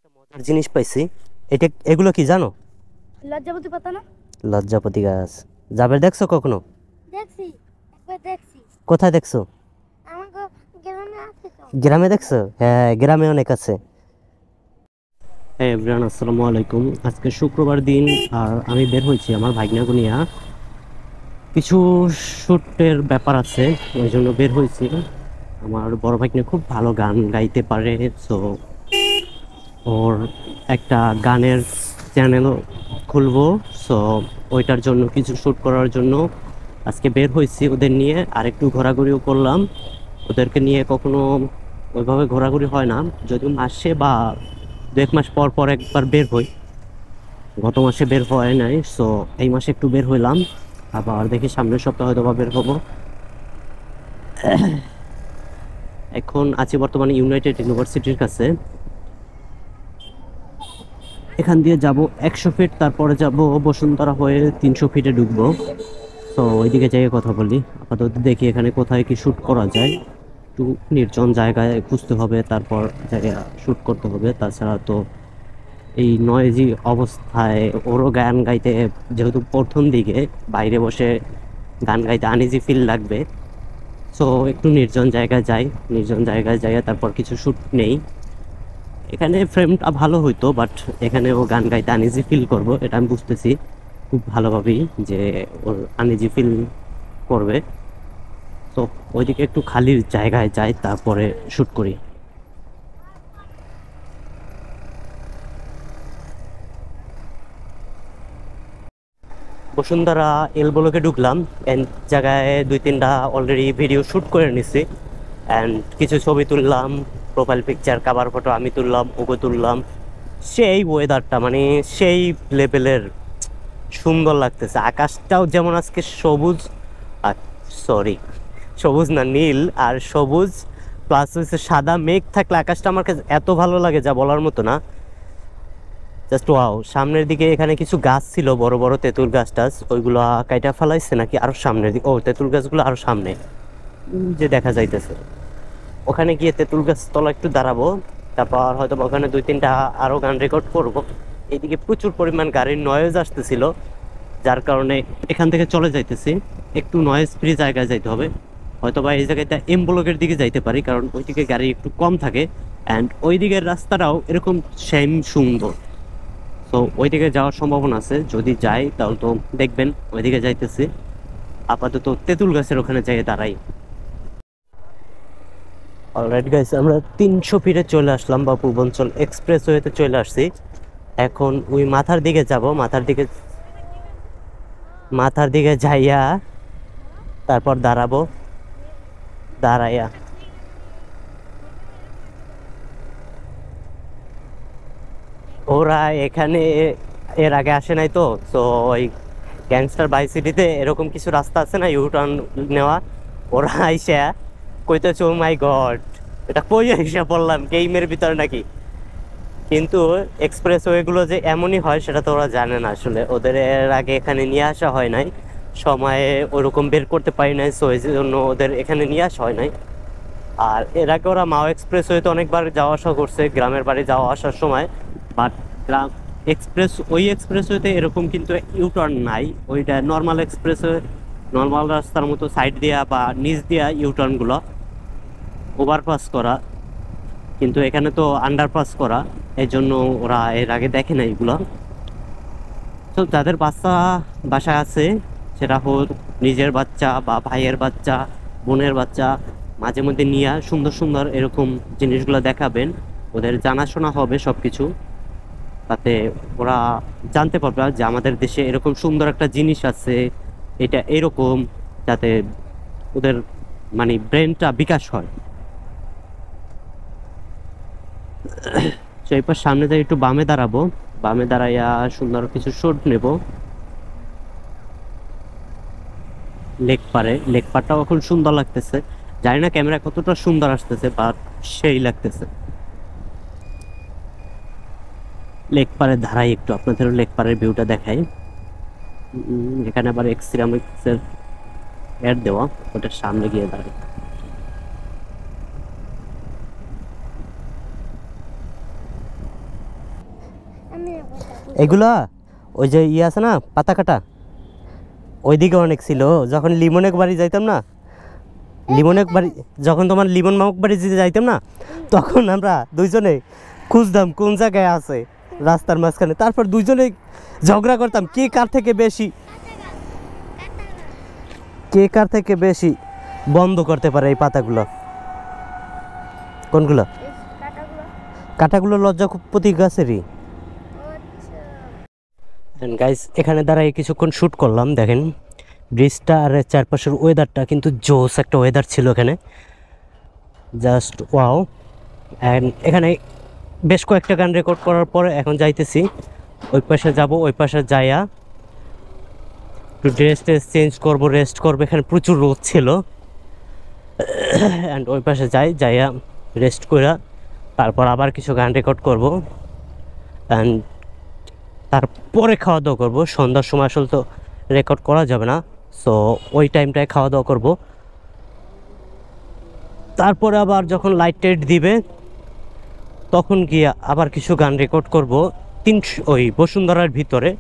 একটা মজার জিনিস পাইছি। এটা এগুলো কি জানো? লজ্জাপতি পাতা না? লজ্জাপতি গাছ। জাবের দেখছো কখনো? দেখছি, একবার দেখছি। কোথায় দেখছো? আমাকে গ্রামে আছে তো। গ্রামে দেখছো? হ্যাঁ, গ্রামে অনেক আছে। হ্যাঁ এভরিওয়ান, আসসালামু আলাইকুম। আজকে শুক্রবার দিন আর আমি বের হয়েছি আমার ভাগ্নাকে নিয়ে। কিছু শুটের ব্যাপার আছে, ওই জন্য বের হয়েছি। আমার বড় ভাগ্নে খুব ভালো গান গাইতে পারে, সো ওর একটা গানের চ্যানেলও খুলবো। সো ওইটার জন্য কিছু শ্যুট করার জন্য আজকে বের হয়েছি ওদের নিয়ে। আর একটু ঘোরাঘুরিও করলাম। ওদেরকে নিয়ে কখনো ওইভাবে ঘোরাঘুরি হয় না, যদিও মাসে বা 1 মাস পর পর একবার বের হই। গত মাসে বের হয় নাই, সো এই মাসে একটু বের হইলাম। আবার দেখি সামনের সপ্তাহে হয়তো বা বের হবো। এখন আছি বর্তমানে ইউনাইটেড ইউনিভার্সিটির কাছে। এখান দিয়ে যাব 100 ফিট, তারপরে যাব বসুন্ধরা হয়ে 300 ফিটে ঢুকবো। তো ওইদিকে যাই কথা বলি। আপাতত দেখি এখানে কোথায় কি শ্যুট করা যায়। একটু নির্জন জায়গায় খুঁজতে হবে, তারপর জায়গায় শ্যুট করতে হবে। তাছাড়া তো এই নয়েজি অবস্থায় ওরও গান গাইতে, যেহেতু প্রথম দিকে বাইরে বসে গান গাইতে আনইজি ফিল লাগবে। সো একটু নির্জন জায়গায় যাই, নির্জন জায়গায় যাই তারপর কিছু শ্যুট নেই। এখানে ফ্রেমটা ভালো হইতো, বাট এখানে ও গান গাইতে আনইজি ফিল করব, এটা আমি বুঝতেছি খুব ভালোভাবেই যে ওর আনইজি ফিল করবে। তো ওইদিকে একটু খালি জায়গায় যাই, তারপরে শ্যুট করি। বসুন্ধরা এল ব্লকে ঢুকলাম। এন্ড জায়গায় 2-3টা অলরেডি ভিডিও শ্যুট করে নিছি। অ্যান্ড কিছু ছবি তুললাম, প্রোফাইল পিকচার কাভার ফটো আমি তুললাম, ওকে তুললাম। সেই ওয়েদারটা মানে সেই লেভেলের সুন্দর লাগতেছে। আকাশটাও যেমন আজকে সবুজ, আর সরি সবুজ না, নীল আর সবুজ প্লাস হচ্ছে সাদা মেঘ থাকলে আকাশটা আমার কাছে এত ভালো লাগে যা বলার মতো না। Just wow. সামনের দিকে এখানে কিছু গাছ ছিল, বড় বড় তেঁতুল গাছ টাছ, ওইগুলো কাইটা ফেলাইছে নাকি আরো সামনের দিকে। ও, তেঁতুল গাছগুলো আরো সামনে যে দেখা যাইতেছে। ওখানে গিয়ে তেঁতুল গাছ তলা একটু দাঁড়াবো, তারপর হয়তো ওখানে 2-3টা আরো গান রেকর্ড করব। এইদিকে প্রচুর পরিমাণ গাড়ির নয়েজ আসতেছিল, যার কারণে এখান থেকে চলে যাইতেছি। একটু নয়েজ ফ্রি জায়গায় যাইতে হবে। হয়তো বা এই জায়গাটা এম ব্লকের দিকে যাইতে পারি, কারণ ওইদিকে গাড়ি একটু কম থাকে। অ্যান্ড ওই দিকের রাস্তাটাও এরকম সেম সুন্দর। তো ওইদিকে যাওয়ার সম্ভাবনা আছে, যদি যাই তাহলে তো দেখবেন ওইদিকে যাইতেছি। আপাতত তেঁতুল গাছের ওখানে যাই দাঁড়াই। অলরাইট গাইস, আমরা 300 ফিটে চলে আসলাম, বা পূর্বাঞ্চল এক্সপ্রেসওয়েতে চলে আসছি। এখন ওই মাথার দিকে যাব, মাথার দিকে যাইয়া তারপর দাঁড়াবো। দাঁড়াইয়া ওরা এখানে এর আগে আসে নাই তো। তো ওই গ্যাংস্টার বাই সিটিতে এরকম কিছু রাস্তা আছে না ইউটার্ন নেওয়া, ওরা আইসা কইতেছে ও মাই গড, এটা কই আইসা পড়লাম, গেমের ভিতরে নাকি। কিন্তু এক্সপ্রেস ওয়েগুলো যে এমনই হয় সেটা তো ওরা জানে না। আসলে ওদের এর আগে এখানে নিয়ে আসা হয় নাই, সময়ে ওরকম বের করতে পারি নাই, সো এই জন্য ওদের এখানে নিয়ে আসা হয় নাই। আর এর আগে ওরা মাও এক্সপ্রেস ওয়েতে অনেকবার যাওয়া আসা করছে গ্রামের বাড়ি যাওয়া আসার সময়। বাট গ্রাম এক্সপ্রেস ওয়েতে এরকম কিন্তু ইউটার্ন নাই। ওইটা নর্মাল এক্সপ্রেস ওয়ে, নর্মাল রাস্তার মতো সাইড দিয়া বা নিচ দিয়া ইউটার্নগুলো ওভারপাস করা, কিন্তু এখানে তো আন্ডারপাস করা। এই জন্য ওরা এর আগে দেখে না এগুলো। তো যাদের বাসা আছে, সেটা হোক নিজের বাচ্চা বা ভাইয়ের বাচ্চা, বোনের বাচ্চা, মাঝে মধ্যে নিয়ে সুন্দর সুন্দর এরকম জিনিসগুলো দেখাবেন। ওদের জানাশোনা হবে সব কিছু, তাতে ওরা জানতে পারবে যে আমাদের দেশে এরকম সুন্দর একটা জিনিস আছে, এটা এরকম, যাতে ওদের মানে ব্রেনটা বিকাশ হয়। তো এরপর সামনে যাই, একটু বামে দাঁড়াবো। বামে দাঁড়াইয়া সুন্দর কিছু শট নেব। লেক পাড়টাও এখন সুন্দর লাগতেছে। জানি না ক্যামেরা কতটা সুন্দর আসতেছে, বাট সেই লাগতেছে। লেক পাড়ের ধারাই একটু আপনাদের লেক পাড়ের ভিউটা দেখাই। এখানে আবার এক্সিরামিক্সের অ্যাড দেওয়া, ওটার সামনে গিয়ে দাঁড়াই। আমি এগুলা ওই যে ইয়ে আছে না পাতা কাটা, ওইদিকে অনেক ছিল যখন লিমনের বাড়ি যাইতাম না, লিমনের বাড়ি যখন তোমার লিমন মামুক বাড়ি যেতে যাইতাম না, তখন আমরা দুইজনে খুঁজতাম কোন জায়গায় আছে রাস্তার মাঝখানে, তারপর দুইজনে ঝগড়া করতাম কে কার থেকে বেশি বন্ধ করতে পারে এই পাতাগুলো। কোনগুলো? কাটাগুলো। কাঁটাগুলো লজ্জাপতি গাছেরই। গাইস এখানে দাঁড়াই কিছুক্ষণ শ্যুট করলাম, দেখেন ব্রিজটা আর চারপাশের ওয়েদারটা কিন্তু জোস একটা ওয়েদার ছিল এখানে, জাস্ট ওয়াও। অ্যান্ড এখানে বেশ কয়েকটা গান রেকর্ড করার পরে এখন যাইতেছি ওই পাশে যাব, ওই পাশে যাইয়া একটু ড্রেস চেঞ্জ করবো, রেস্ট করবো, এখানে প্রচুর রোদ ছিল। অ্যান্ড ওই পাশে যাইয়া রেস্ট করে তারপর আবার কিছু গান রেকর্ড করবো, অ্যান্ড তারপরে খাওয়া দাওয়া করবো। সন্ধ্যার সময় আসলে তো রেকর্ড করা যাবে না, সো ওই টাইমটায় খাওয়া দাওয়া করবো। তারপরে আবার যখন লাইট টাইট দিবে তখন গিয়ে আবার কিছু গান রেকর্ড করবো ওই বসুন্ধরার ভিতরে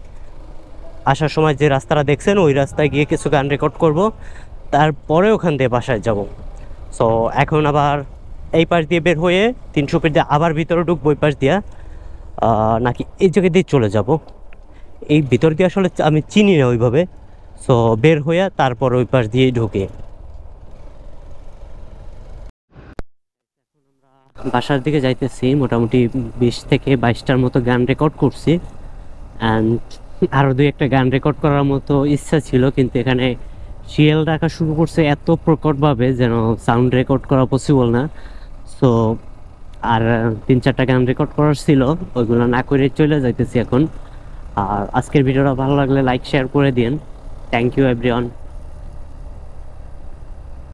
আসার সময় যে রাস্তাটা দেখছেন ওই রাস্তায় গিয়ে কিছু গান রেকর্ড করব, তারপরে ওখান দিয়ে বাসায় যাব। সো এখন আবার এই পাশ দিয়ে বের হয়ে 300 ফিট দিয়ে আবার ভিতরে ঢুকবো, ওই পাশ দিয়া নাকি এই জায়গা দিয়ে চলে যাব। এই ভিতর দিয়ে আসলে আমি চিনি না ওইভাবে, সো বের হয়ে তারপর ওই পাশ দিয়ে ঢুকে বাসার দিকে যাইতেছি। মোটামুটি 20 থেকে 22টার মতো গান রেকর্ড করছি, অ্যান্ড আরও 2-1টা গান রেকর্ড করার মতো ইচ্ছা ছিল, কিন্তু এখানে শিয়াল ডাকা শুরু করছে এত প্রকটভাবে যেন সাউন্ড রেকর্ড করা পসিবল না। সো আর 3-4টা গান রেকর্ড করার ছিল, ওইগুলো না করে চলে যাইতেছি এখন। আর আজকের ভিডিওটা ভালো লাগলে লাইক শেয়ার করে দিন। Thank you everyone.